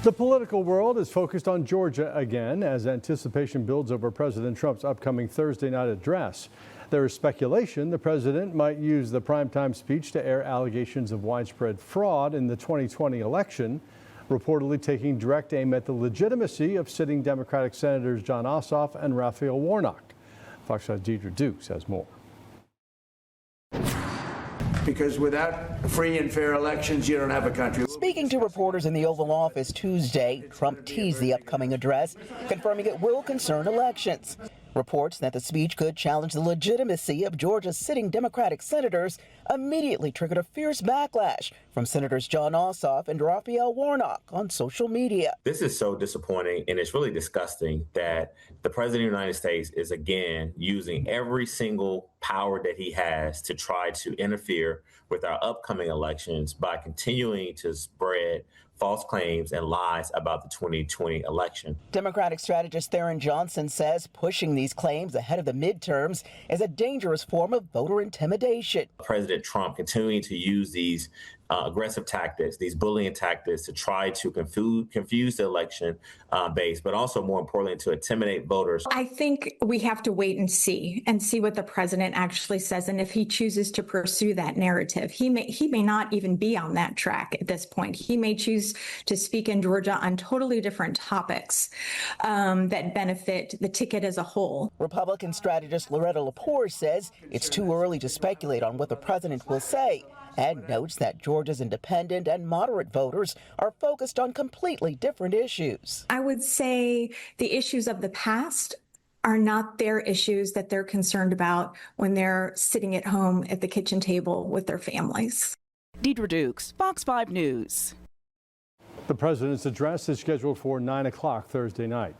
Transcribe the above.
The political world is focused on Georgia again as anticipation builds over President Trump's upcoming Thursday night address. There is speculation the president might use the primetime speech to air allegations of widespread fraud in the 2020 election, reportedly taking direct aim at the legitimacy of sitting Democratic Senators Jon Ossoff and Raphael Warnock. Fox 5's Deidre Dukes has more. Because without free and fair elections, you don't have a country. Speaking to reporters in the Oval Office Tuesday, Trump teased the upcoming address, confirming it will concern elections. Reports that the speech could challenge the legitimacy of Georgia's sitting Democratic senators immediately triggered a fierce backlash from Senators Jon Ossoff and Raphael Warnock on social media. This is so disappointing, and it's really disgusting that the President of the United States is again using every single power that he has to try to interfere with our upcoming elections by continuing to spread false claims and lies about the 2020 election. Democratic strategist Theron Johnson says pushing these claims ahead of the midterms is a dangerous form of voter intimidation. President Trump continuing to use these aggressive tactics, these bullying tactics to try to confuse the election base, but also more importantly to intimidate voters. I think we have to wait and see what the president actually says, and if he chooses to pursue that narrative. He may not even be on that track at this point. He may choose to speak in Georgia on totally different topics that benefit the ticket as a whole. Republican strategist Loretta Lepore says it's too early to speculate on what the president will say, and notes that Georgia's independent and moderate voters are focused on completely different issues. I would say the issues of the past are not their issues that they're concerned about when they're sitting at home at the kitchen table with their families. Deidre Dukes, Fox 5 News. The president's address is scheduled for 9 o'clock Thursday night.